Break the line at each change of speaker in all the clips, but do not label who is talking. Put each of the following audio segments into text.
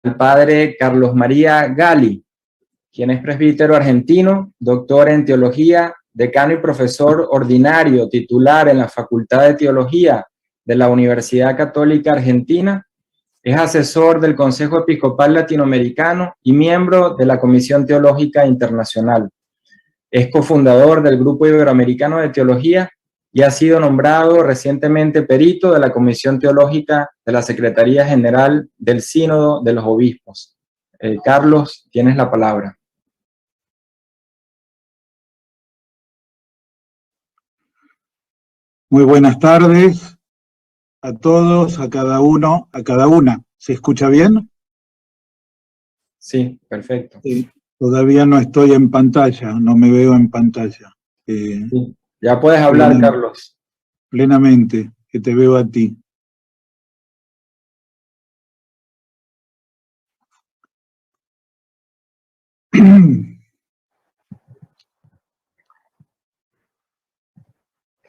al padre Carlos María Gali, quien es presbítero argentino, doctor en teología, decano y profesor ordinario titular en la Facultad de Teología de la Universidad Católica Argentina. Es asesor del Consejo Episcopal Latinoamericano y miembro de la Comisión Teológica Internacional. Es cofundador del Grupo Iberoamericano de Teología y ha sido nombrado recientemente perito de la Comisión Teológica de la Secretaría General del Sínodo de los Obispos. Carlos, tienes la palabra.
Muy buenas tardes a todos, a cada uno, a cada una. ¿Se escucha bien?
Sí, perfecto.
Todavía no estoy en pantalla, no me veo en pantalla.
Sí. Ya puedes hablar, Carlos.
Plenamente, que te veo a ti.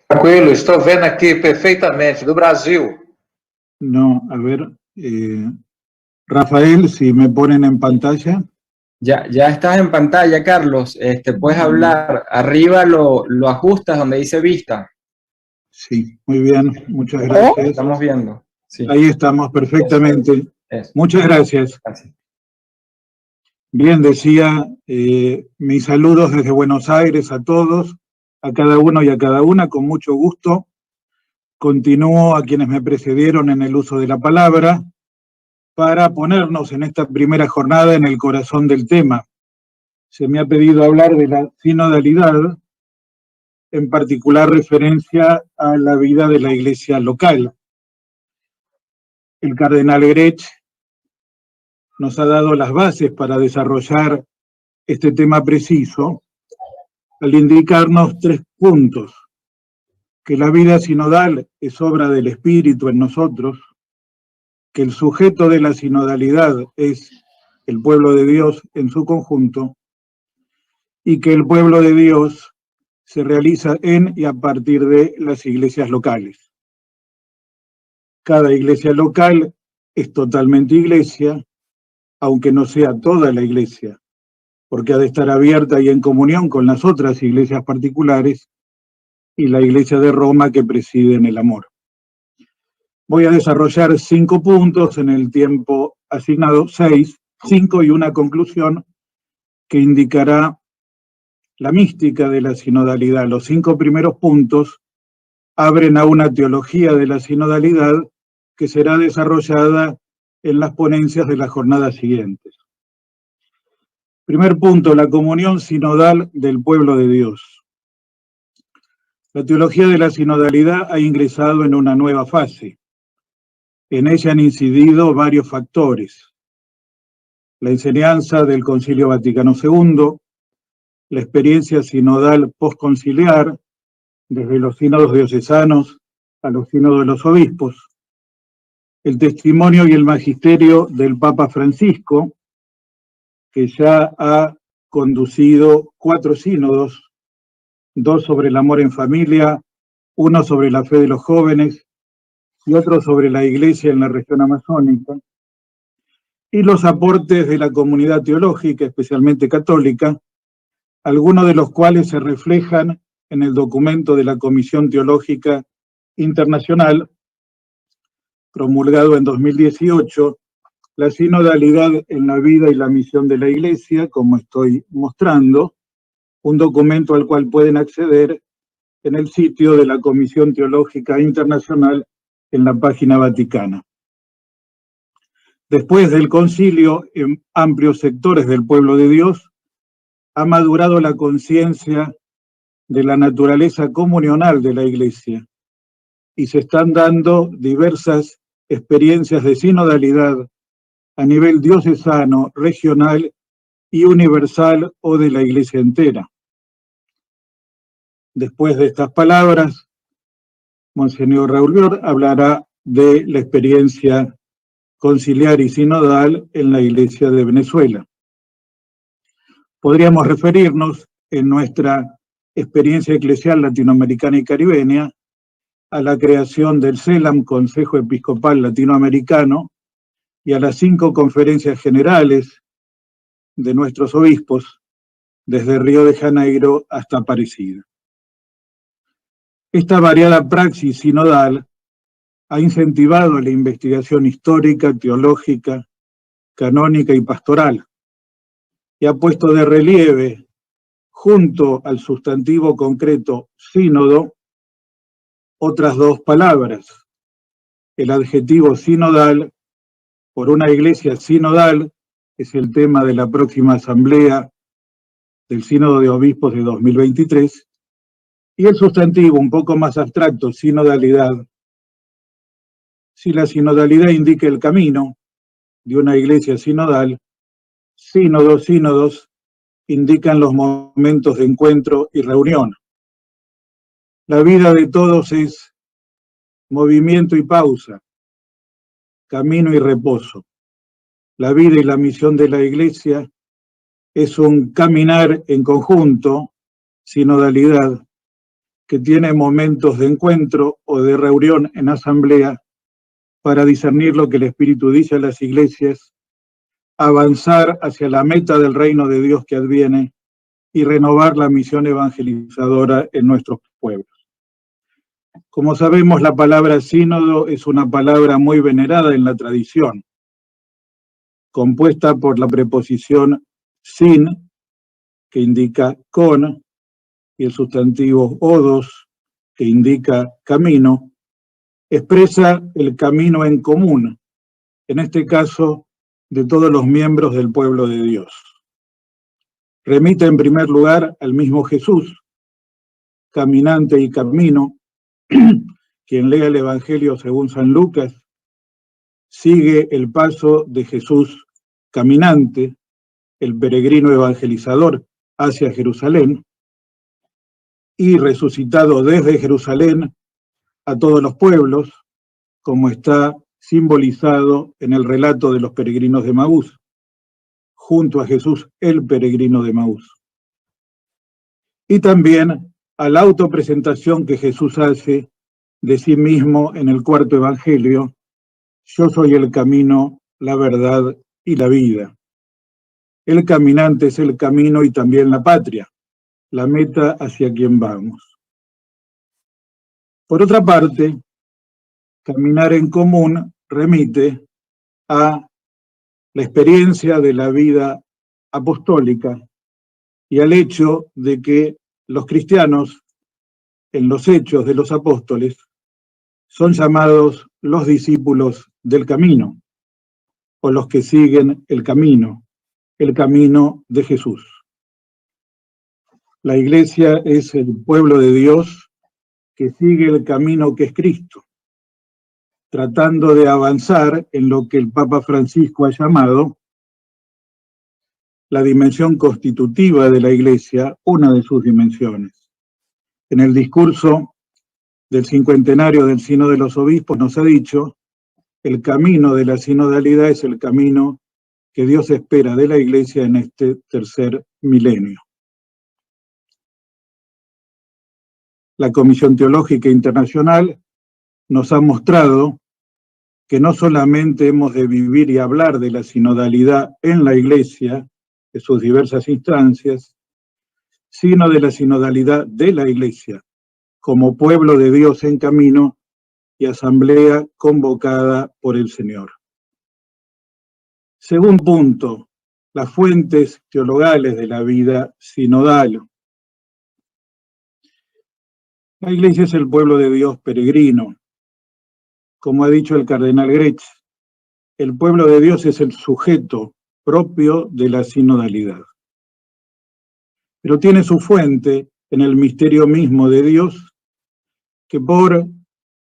Tranquilo, estou vendo aqui perfeitamente, do Brasil.
No, a ver, Rafael, si me ponen en pantalla.
Ya estás en pantalla, Carlos. Puedes hablar. Arriba lo ajustas donde dice vista.
Sí, muy bien, muchas gracias.
Estamos viendo. Sí.
Ahí estamos, perfectamente.
Eso.
Muchas gracias.
Gracias.
Bien, decía, mis saludos desde Buenos Aires a todos, a cada uno y a cada una, con mucho gusto. Continúo a quienes me precedieron en el uso de la palabra para ponernos en esta primera jornada en el corazón del tema. Se me ha pedido hablar de la sinodalidad, en particular referencia a la vida de la iglesia local. El cardenal Grech nos ha dado las bases para desarrollar este tema preciso, al indicarnos 3 puntos: que la vida sinodal es obra del Espíritu en nosotros, que el sujeto de la sinodalidad es el pueblo de Dios en su conjunto, y que el pueblo de Dios se realiza en y a partir de las iglesias locales. Cada iglesia local es totalmente iglesia, aunque no sea toda la iglesia, porque ha de estar abierta y en comunión con las otras iglesias particulares y la iglesia de Roma que preside en el amor. Voy a desarrollar 5 puntos en el tiempo asignado, 5 y una conclusión que indicará la mística de la sinodalidad. Los 5 primeros puntos abren a una teología de la sinodalidad que será desarrollada en las ponencias de las jornadas siguientes. Primer punto, la comunión sinodal del pueblo de Dios. La teología de la sinodalidad ha ingresado en una nueva fase. En ella han incidido varios factores: la enseñanza del Concilio Vaticano II, la experiencia sinodal postconciliar, desde los sínodos diocesanos a los sínodos de los obispos, el testimonio y el magisterio del Papa Francisco, que ya ha conducido 4 sínodos, 2 sobre el amor en familia, 1 sobre la fe de los jóvenes y otro sobre la iglesia en la región amazónica, y los aportes de la comunidad teológica, especialmente católica, algunos de los cuales se reflejan en el documento de la Comisión Teológica Internacional, promulgado en 2018, la sinodalidad en la vida y la misión de la Iglesia, como estoy mostrando, un documento al cual pueden acceder en el sitio de la Comisión Teológica Internacional en la página vaticana. Después del concilio, en amplios sectores del pueblo de Dios, ha madurado la conciencia de la naturaleza comunional de la Iglesia y se están dando diversas experiencias de sinodalidad a nivel diocesano, regional y universal o de la Iglesia entera. Después de estas palabras, Monseñor Raúl Bior hablará de la experiencia conciliar y sinodal en la Iglesia de Venezuela. Podríamos referirnos en nuestra experiencia eclesial latinoamericana y caribeña a la creación del CELAM, Consejo Episcopal Latinoamericano, y a las 5 conferencias generales de nuestros obispos, desde Río de Janeiro hasta Aparecida. Esta variada praxis sinodal ha incentivado la investigación histórica, teológica, canónica y pastoral, y ha puesto de relieve, junto al sustantivo concreto sínodo, otras 2 palabras, el adjetivo sinodal, por una iglesia sinodal, que es el tema de la próxima asamblea del Sínodo de Obispos de 2023, y el sustantivo un poco más abstracto, sinodalidad. Si la sinodalidad indica el camino de una iglesia sinodal, sínodos indican los momentos de encuentro y reunión. La vida de todos es movimiento y pausa, camino y reposo. La vida y la misión de la iglesia es un caminar en conjunto, sinodalidad, que tiene momentos de encuentro o de reunión en asamblea para discernir lo que el Espíritu dice a las iglesias, avanzar hacia la meta del reino de Dios que adviene y renovar la misión evangelizadora en nuestros pueblos. Como sabemos, la palabra sínodo es una palabra muy venerada en la tradición, compuesta por la preposición sin, que indica con, y el sustantivo odos, que indica camino, expresa el camino en común, en este caso, de todos los miembros del pueblo de Dios. Remite en primer lugar al mismo Jesús, caminante y camino. Quien lea el Evangelio según San Lucas, sigue el paso de Jesús caminante, el peregrino evangelizador hacia Jerusalén, y resucitado desde Jerusalén a todos los pueblos, como está simbolizado en el relato de los peregrinos de Emaús, junto a Jesús el peregrino de Emaús. Y también a la autopresentación que Jesús hace de sí mismo en el 4.º Evangelio: yo soy el camino, la verdad y la vida. El caminante es el camino y también la patria, la meta hacia quien vamos. Por otra parte, caminar en común remite a la experiencia de la vida apostólica y al hecho de que los cristianos, en los hechos de los apóstoles, son llamados los discípulos del camino, o los que siguen el camino de Jesús. La iglesia es el pueblo de Dios que sigue el camino que es Cristo, tratando de avanzar en lo que el Papa Francisco ha llamado la dimensión constitutiva de la iglesia, una de sus dimensiones. En el discurso del 50enario del Sínodo de los Obispos nos ha dicho: el camino de la sinodalidad es el camino que Dios espera de la iglesia en este tercer milenio. La Comisión Teológica Internacional nos ha mostrado que no solamente hemos de vivir y hablar de la sinodalidad en la iglesia, de sus diversas instancias, sino de la sinodalidad de la iglesia, como pueblo de Dios en camino y asamblea convocada por el Señor. Segundo punto, las fuentes teologales de la vida sinodal. La iglesia es el pueblo de Dios peregrino. Como ha dicho el cardenal Grech, el pueblo de Dios es el sujeto propio de la sinodalidad. Pero tiene su fuente en el misterio mismo de Dios, que por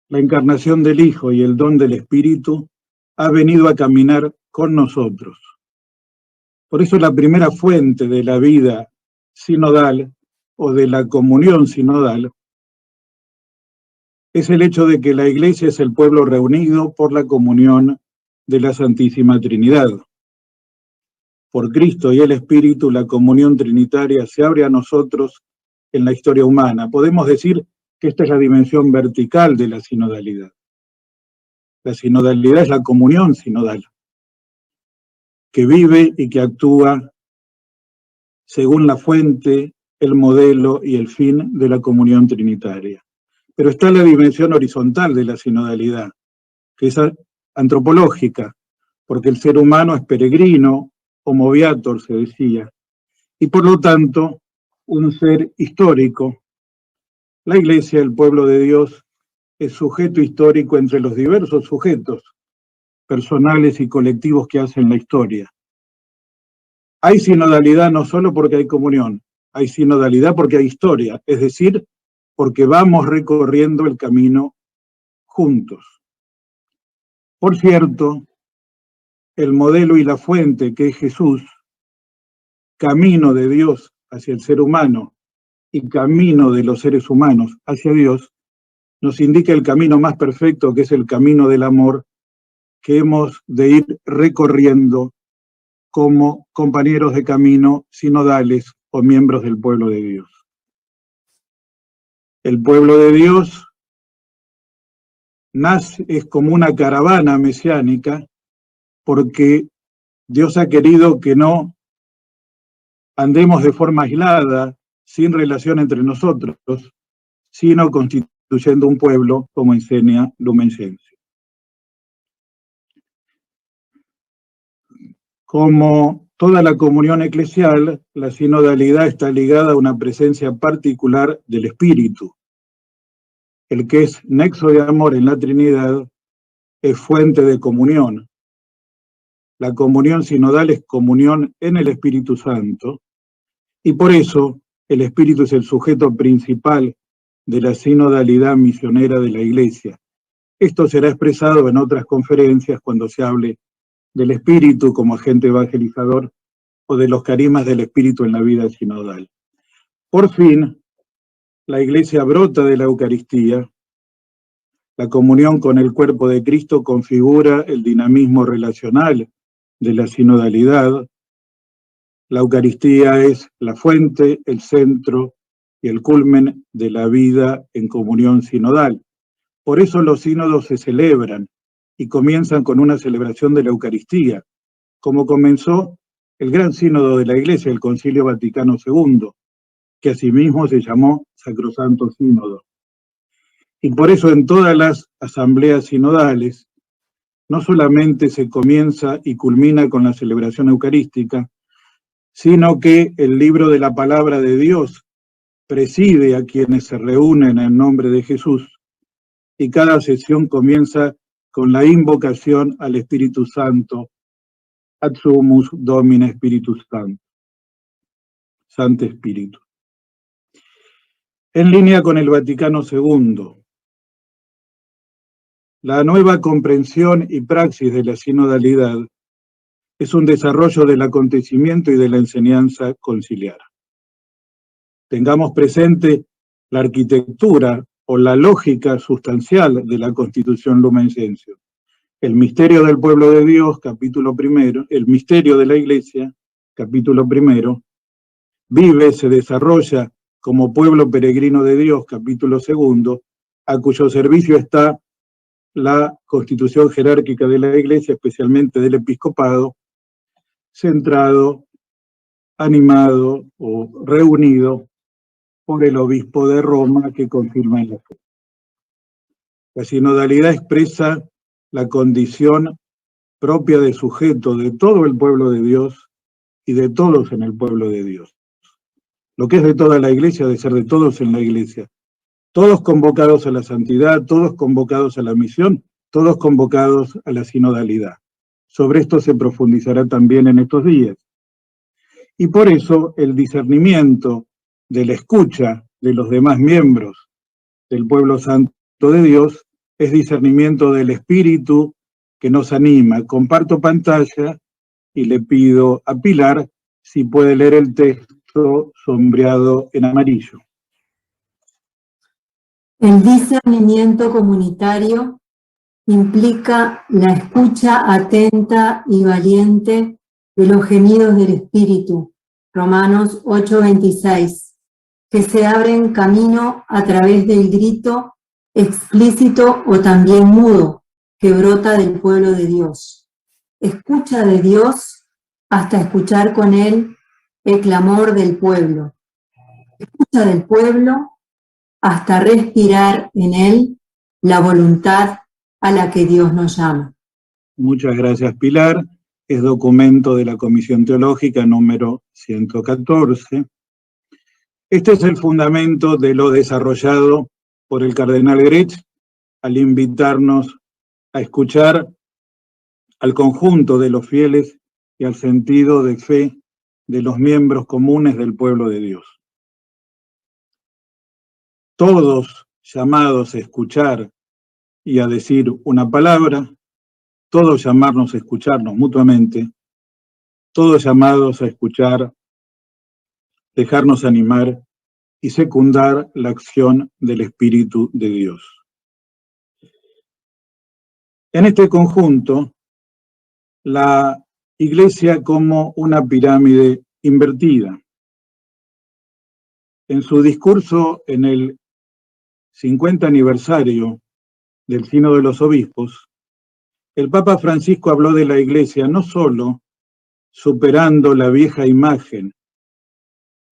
la encarnación del Hijo y el don del Espíritu ha venido a caminar con nosotros. Por eso la primera fuente de la vida sinodal o de la comunión sinodal es el hecho de que la Iglesia es el pueblo reunido por la comunión de la Santísima Trinidad. Por Cristo y el Espíritu, la comunión trinitaria se abre a nosotros en la historia humana. Podemos decir que esta es la dimensión vertical de la sinodalidad. La sinodalidad es la comunión sinodal. que vive y que actúa según la fuente, el modelo y el fin de la comunión trinitaria. Pero está la dimensión horizontal de la sinodalidad, que es antropológica, porque el ser humano es peregrino, homo viator, se decía, y por lo tanto, un ser histórico. La Iglesia, el pueblo de Dios, es sujeto histórico entre los diversos sujetos personales y colectivos que hacen la historia. Hay sinodalidad no solo porque hay comunión, hay sinodalidad porque hay historia, es decir, porque vamos recorriendo el camino juntos. Por cierto, el modelo y la fuente que es Jesús, camino de Dios hacia el ser humano y camino de los seres humanos hacia Dios, nos indica el camino más perfecto, que es el camino del amor, que hemos de ir recorriendo como compañeros de camino sinodales o miembros del pueblo de Dios. El pueblo de Dios es como una caravana mesiánica porque Dios ha querido que no andemos de forma aislada, sin relación entre nosotros, sino constituyendo un pueblo, como enseña Lumen Gentium. Como toda la comunión eclesial, la sinodalidad está ligada a una presencia particular del Espíritu. El que es nexo de amor en la Trinidad es fuente de comunión. La comunión sinodal es comunión en el Espíritu Santo, y por eso el Espíritu es el sujeto principal de la sinodalidad misionera de la Iglesia. Esto será expresado en otras conferencias cuando se hable del Espíritu como agente evangelizador o de los carismas del Espíritu en la vida sinodal. Por fin, la Iglesia brota de la Eucaristía. La comunión con el cuerpo de Cristo configura el dinamismo relacional de la sinodalidad. La Eucaristía es la fuente, el centro y el culmen de la vida en comunión sinodal. Por eso los sínodos se celebran y comienzan con una celebración de la Eucaristía, como comenzó el gran sínodo de la Iglesia, el Concilio Vaticano II, que asimismo se llamó Sacrosanto Sínodo. Y por eso en todas las asambleas sinodales, no solamente se comienza y culmina con la celebración eucarística, sino que el libro de la palabra de Dios preside a quienes se reúnen en nombre de Jesús, y cada sesión comienza con la invocación al Espíritu Santo, Ad sumus Domine Spiritus Sancti, Santo Espíritu. En línea con el Vaticano II, la nueva comprensión y praxis de la sinodalidad es un desarrollo del acontecimiento y de la enseñanza conciliar. Tengamos presente la arquitectura o la lógica sustancial de la Constitución Lumen Gentium. El misterio del pueblo de Dios, capítulo primero, el misterio de la Iglesia, capítulo primero, vive, se desarrolla como pueblo peregrino de Dios, capítulo segundo, a cuyo servicio está la constitución jerárquica de la Iglesia, especialmente del episcopado, centrado, animado o reunido por el obispo de Roma que confirma en la fe. La sinodalidad expresa la condición propia de sujeto de todo el pueblo de Dios y de todos en el pueblo de Dios. Lo que es de toda la Iglesia, de ser de todos en la Iglesia. Todos convocados a la santidad, todos convocados a la misión, todos convocados a la sinodalidad. Sobre esto se profundizará también en estos días. Y por eso el discernimiento de la escucha de los demás miembros del pueblo santo de Dios es discernimiento del Espíritu que nos anima. Comparto pantalla y le pido a Pilar si puede leer el texto sombreado en amarillo.
El discernimiento comunitario implica la escucha atenta y valiente de los gemidos del Espíritu, Romanos 8:26, que se abren camino a través del grito explícito o también mudo que brota del pueblo de Dios. Escucha de Dios hasta escuchar con él el clamor del pueblo. Escucha del pueblo hasta respirar en él la voluntad a la que Dios nos llama.
Muchas gracias, Pilar. Es documento de la Comisión Teológica número 114. Este es el fundamento de lo desarrollado por el cardenal Grech al invitarnos a escuchar al conjunto de los fieles y al sentido de fe de los miembros comunes del pueblo de Dios. Todos llamados a escuchar y a decir una palabra, todos llamarnos a escucharnos mutuamente, todos llamados a escuchar, dejarnos animar y secundar la acción del Espíritu de Dios. En este conjunto, la Iglesia como una pirámide invertida. En su discurso en el 50 aniversario del Sínodo de los Obispos, el Papa Francisco habló de la Iglesia no solo superando la vieja imagen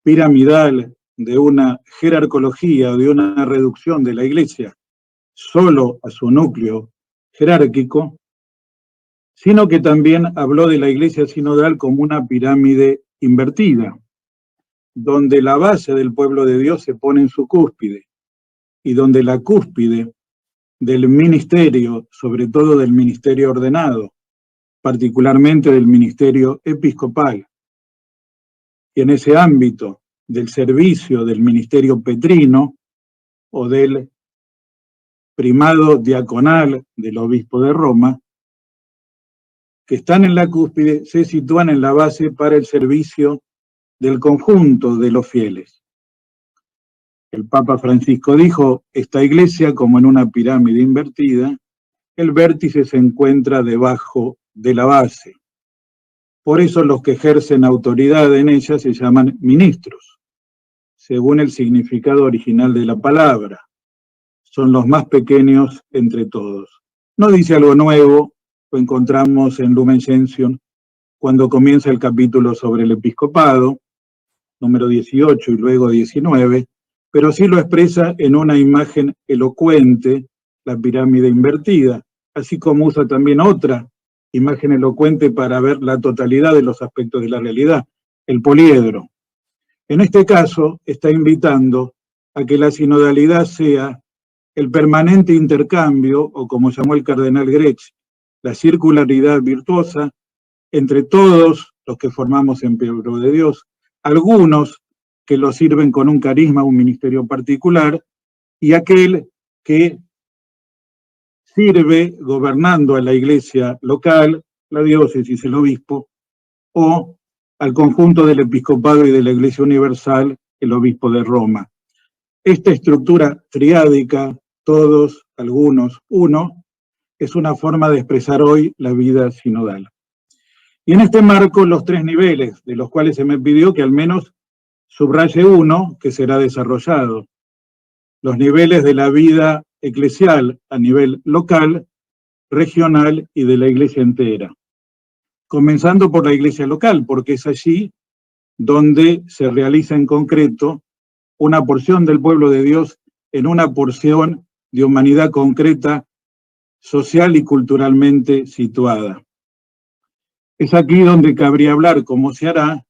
piramidal de una jerarcología, de una reducción de la Iglesia solo a su núcleo jerárquico, sino que también habló de la Iglesia sinodal como una pirámide invertida, donde la base del pueblo de Dios se pone en su cúspide, y donde la cúspide del ministerio, sobre todo del ministerio ordenado, particularmente del ministerio episcopal, y en ese ámbito del servicio del ministerio petrino o del primado diaconal del obispo de Roma, que están en la cúspide, se sitúan en la base para el servicio del conjunto de los fieles. El Papa Francisco dijo, esta iglesia, como en una pirámide invertida, el vértice se encuentra debajo de la base. Por eso los que ejercen autoridad en ella se llaman ministros, según el significado original de la palabra. Son los más pequeños entre todos. No dice algo nuevo, lo encontramos en Lumen Gentium, cuando comienza el capítulo sobre el episcopado, número 18 y luego 19, pero sí lo expresa en una imagen elocuente, la pirámide invertida, así como usa también otra imagen elocuente para ver la totalidad de los aspectos de la realidad, el poliedro. En este caso, está invitando a que la sinodalidad sea el permanente intercambio, o como llamó el cardenal Grech, la circularidad virtuosa entre todos los que formamos en pueblo de Dios, algunos que lo sirven con un carisma, un ministerio particular, y aquel que sirve gobernando a la iglesia local, la diócesis, el obispo, o al conjunto del episcopado y de la iglesia universal, el obispo de Roma. Esta estructura triádica, todos, algunos, uno, es una forma de expresar hoy la vida sinodal. Y en este marco, los tres niveles, de los cuales se me pidió que al menos subraye uno, que será desarrollado. Los niveles de la vida eclesial a nivel local, regional y de la iglesia entera. Comenzando por la iglesia local, porque es allí donde se realiza en concreto una porción del pueblo de Dios en una porción de humanidad concreta, social y culturalmente situada. Es aquí donde cabría hablar, como se hará,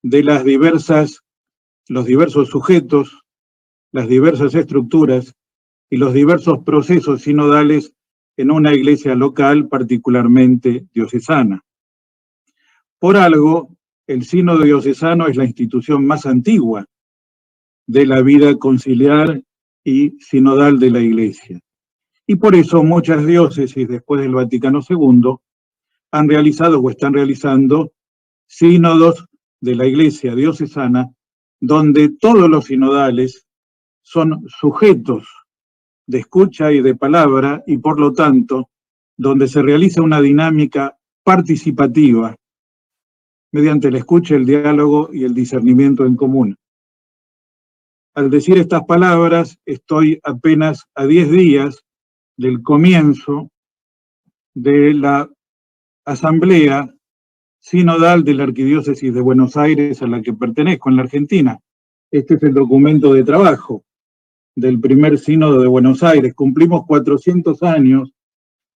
de los diversos sujetos, las diversas estructuras y los diversos procesos sinodales en una iglesia local particularmente diocesana. Por algo, el sínodo diocesano es la institución más antigua de la vida conciliar y sinodal de la iglesia. Y por eso muchas diócesis después del Vaticano II han realizado o están realizando sínodos de la iglesia diocesana, donde todos los sinodales son sujetos de escucha y de palabra, y por lo tanto, donde se realiza una dinámica participativa mediante la escucha, el diálogo y el discernimiento en común. Al decir estas palabras, estoy apenas a 10 días del comienzo de la asamblea sinodal de la Arquidiócesis de Buenos Aires, a la que pertenezco en la Argentina. Este es el documento de trabajo del primer sínodo de Buenos Aires. Cumplimos 400 años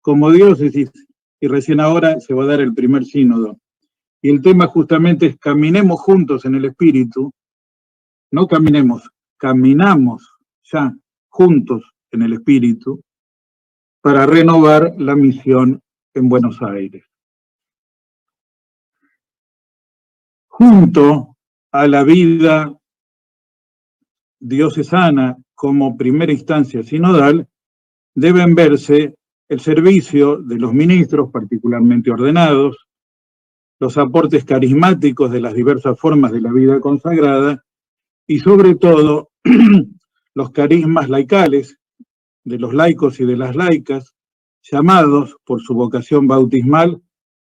como diócesis y recién ahora se va a dar el primer sínodo. Y el tema justamente es caminemos juntos en el Espíritu, no caminemos, caminamos ya juntos en el Espíritu para renovar la misión en Buenos Aires. Junto a la vida diocesana como primera instancia sinodal, deben verse el servicio de los ministros particularmente ordenados, los aportes carismáticos de las diversas formas de la vida consagrada y sobre todo los carismas laicales de los laicos y de las laicas, llamados por su vocación bautismal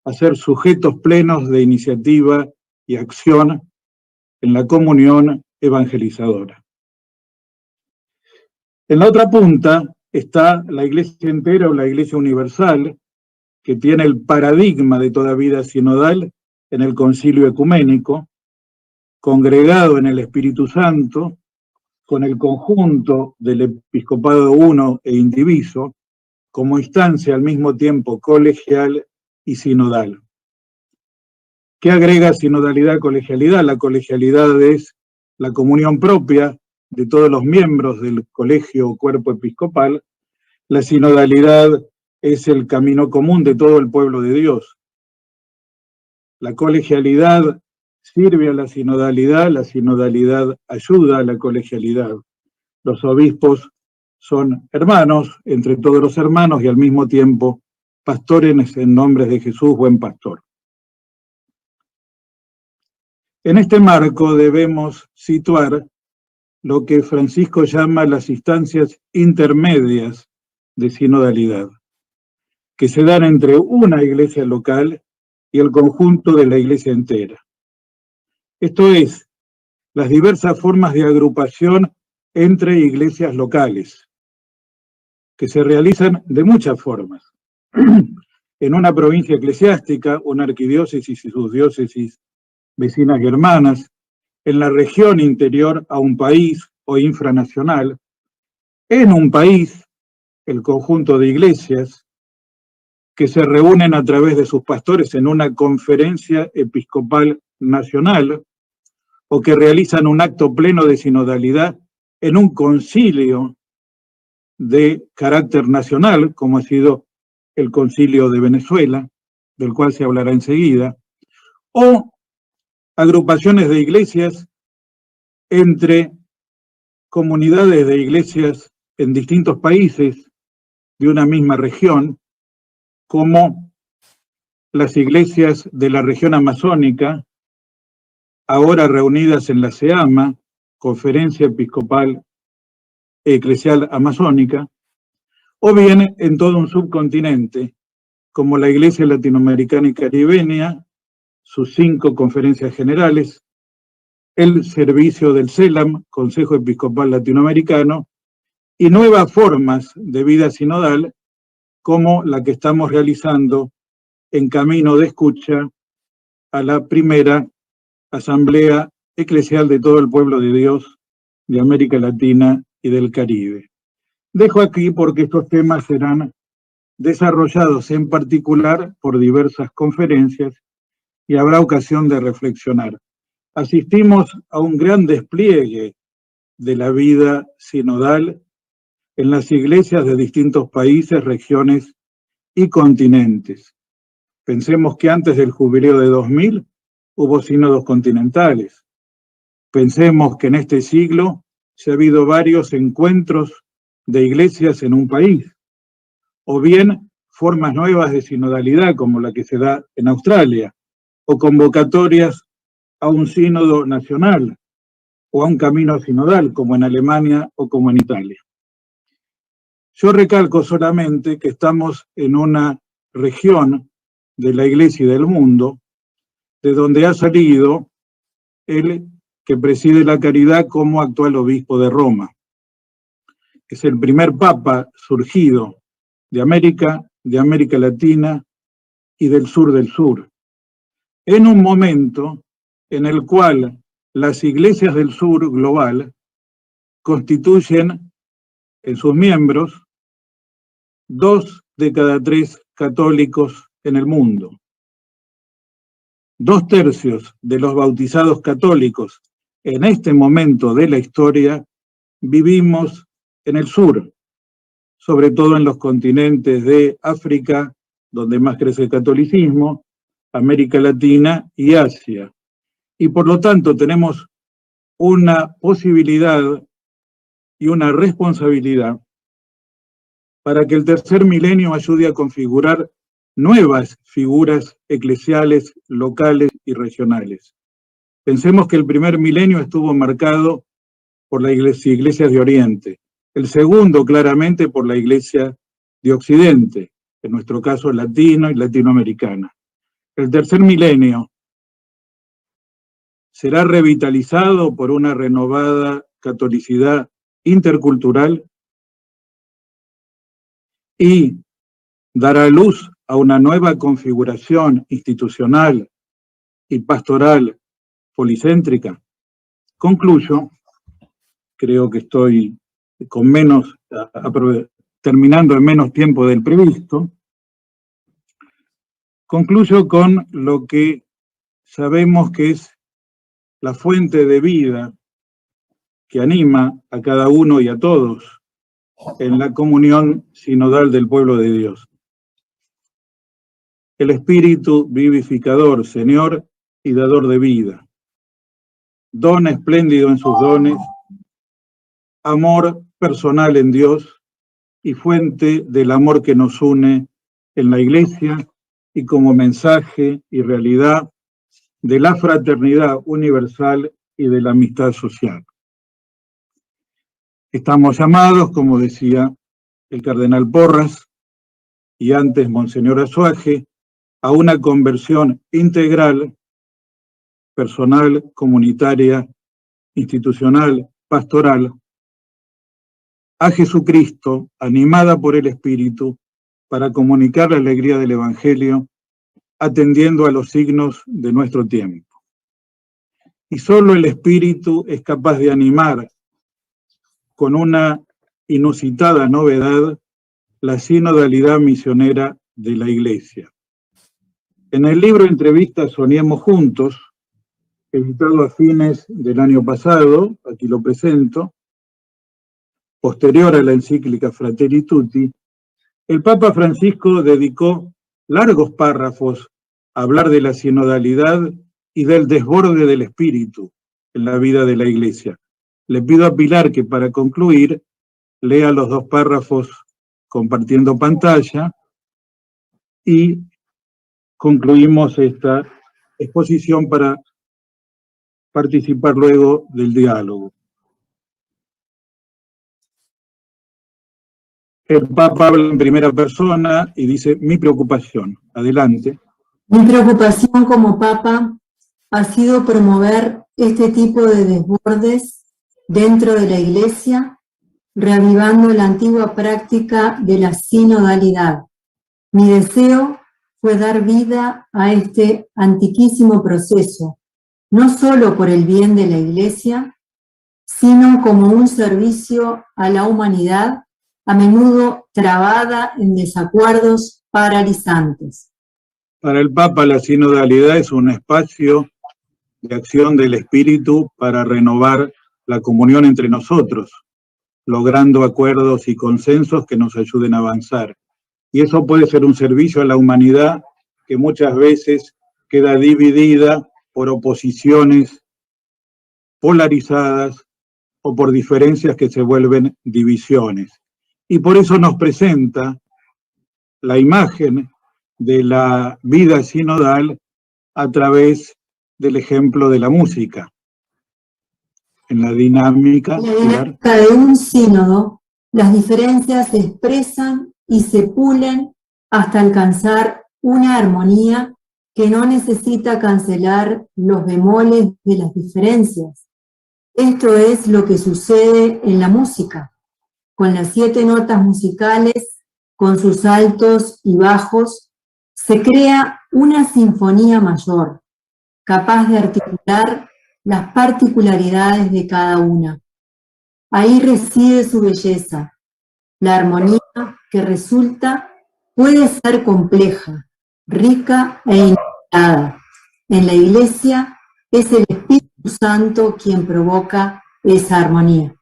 a ser sujetos plenos de iniciativa y acción en la comunión evangelizadora. En la otra punta está la Iglesia entera o la Iglesia universal, que tiene el paradigma de toda vida sinodal en el Concilio Ecuménico, congregado en el Espíritu Santo, con el conjunto del Episcopado uno e indiviso, como instancia al mismo tiempo colegial y sinodal. ¿Qué agrega sinodalidad, colegialidad? La colegialidad es la comunión propia de todos los miembros del colegio o cuerpo episcopal. La sinodalidad es el camino común de todo el pueblo de Dios. La colegialidad sirve a la sinodalidad ayuda a la colegialidad. Los obispos son hermanos entre todos los hermanos y al mismo tiempo pastores en nombre de Jesús, buen pastor. En este marco debemos situar lo que Francisco llama las instancias intermedias de sinodalidad, que se dan entre una iglesia local y el conjunto de la iglesia entera. Esto es, las diversas formas de agrupación entre iglesias locales, que se realizan de muchas formas. En una provincia eclesiástica, una arquidiócesis y sus diócesis vecinas y hermanas, en la región interior a un país o infranacional, en un país, el conjunto de iglesias, que se reúnen a través de sus pastores en una conferencia episcopal nacional, o que realizan un acto pleno de sinodalidad en un concilio de carácter nacional, como ha sido el concilio de Venezuela, del cual se hablará enseguida, o agrupaciones de iglesias entre comunidades de iglesias en distintos países de una misma región, como las iglesias de la región amazónica, ahora reunidas en la SEAMA, Conferencia Episcopal Eclesial Amazónica, o bien en todo un subcontinente, como la Iglesia Latinoamericana y Caribeña, sus 5 conferencias generales, el servicio del CELAM, Consejo Episcopal Latinoamericano, y nuevas formas de vida sinodal, como la que estamos realizando en camino de escucha a la primera Asamblea Eclesial de todo el pueblo de Dios de América Latina y del Caribe. Dejo aquí porque estos temas serán desarrollados en particular por diversas conferencias y habrá ocasión de reflexionar. Asistimos a un gran despliegue de la vida sinodal en las iglesias de distintos países, regiones y continentes. Pensemos que antes del jubileo de 2000 hubo sínodos continentales. Pensemos que en este siglo se ha habido varios encuentros de iglesias en un país, o bien formas nuevas de sinodalidad como la que se da en Australia, o convocatorias a un sínodo nacional o a un camino sinodal como en Alemania o como en Italia. Yo recalco solamente que estamos en una región de la Iglesia y del mundo de donde ha salido el que preside la caridad como actual obispo de Roma. Es el primer papa surgido de América Latina y del sur. en un momento en el cual las iglesias del sur global constituyen en sus miembros 2 de cada 3 católicos en el mundo. 2/3 de los bautizados católicos en este momento de la historia vivimos en el sur, sobre todo en los continentes de África, donde más crece el catolicismo, América Latina y Asia. Y por lo tanto tenemos una posibilidad y una responsabilidad para que el tercer milenio ayude a configurar nuevas figuras eclesiales, locales y regionales. Pensemos que el primer milenio estuvo marcado por las iglesias de Oriente, el segundo claramente por la iglesia de Occidente, en nuestro caso latino y latinoamericana. El tercer milenio será revitalizado por una renovada catolicidad intercultural y dará luz a una nueva configuración institucional y pastoral policéntrica. Concluyo, creo que estoy con terminando en menos tiempo del previsto. Concluyo con lo que sabemos que es la fuente de vida que anima a cada uno y a todos en la comunión sinodal del pueblo de Dios. El Espíritu vivificador, Señor y dador de vida. Don espléndido en sus dones, amor personal en Dios y fuente del amor que nos une en la Iglesia y como mensaje y realidad de la fraternidad universal y de la amistad social. Estamos llamados, como decía el cardenal Porras y antes Monseñor Azuaje, a una conversión integral, personal, comunitaria, institucional, pastoral, a Jesucristo, animada por el Espíritu, para comunicar la alegría del Evangelio, atendiendo a los signos de nuestro tiempo. Y solo el Espíritu es capaz de animar con una inusitada novedad la sinodalidad misionera de la Iglesia. En el libro Entrevistas Soñemos Juntos, editado a fines del año pasado, aquí lo presento, posterior a la encíclica Fratelli Tutti, el Papa Francisco dedicó largos párrafos a hablar de la sinodalidad y del desborde del Espíritu en la vida de la Iglesia. Le pido a Pilar que para concluir lea los 2 párrafos compartiendo pantalla y concluimos esta exposición para participar luego del diálogo. El Papa habla en primera persona y dice: mi preocupación. Adelante.
Mi preocupación como Papa ha sido promover este tipo de desbordes dentro de la Iglesia, reavivando la antigua práctica de la sinodalidad. Mi deseo fue dar vida a este antiquísimo proceso, no solo por el bien de la Iglesia, sino como un servicio a la humanidad, a menudo trabada en desacuerdos paralizantes.
Para el Papa, la sinodalidad es un espacio de acción del Espíritu para renovar la comunión entre nosotros, logrando acuerdos y consensos que nos ayuden a avanzar. Y eso puede ser un servicio a la humanidad que muchas veces queda dividida por oposiciones polarizadas o por diferencias que se vuelven divisiones. Y por eso nos presenta la imagen de la vida sinodal a través del ejemplo de la música. En la dinámica
de un sínodo, las diferencias se expresan y se pulen hasta alcanzar una armonía que no necesita cancelar los bemoles de las diferencias. Esto es lo que sucede en la música, con las 7 notas musicales, con sus altos y bajos, se crea una sinfonía mayor, capaz de articular las particularidades de cada una. Ahí reside su belleza. La armonía que resulta puede ser compleja, rica e inesperada. En la Iglesia es el Espíritu Santo quien provoca esa armonía.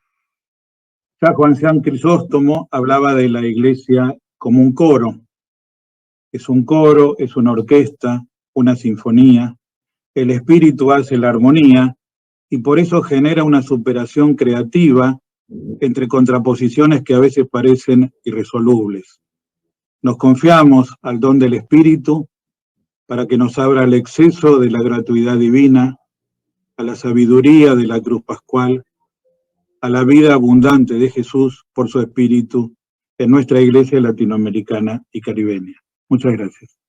Ya Juan San Crisóstomo hablaba de la Iglesia como un coro. Es un coro, es una orquesta, una sinfonía. El Espíritu hace la armonía y por eso genera una superación creativa entre contraposiciones que a veces parecen irresolubles. Nos confiamos al don del Espíritu para que nos abra el exceso de la gratuidad divina, a la sabiduría de la cruz pascual, a la vida abundante de Jesús por su Espíritu en nuestra Iglesia latinoamericana y caribeña. Muchas gracias.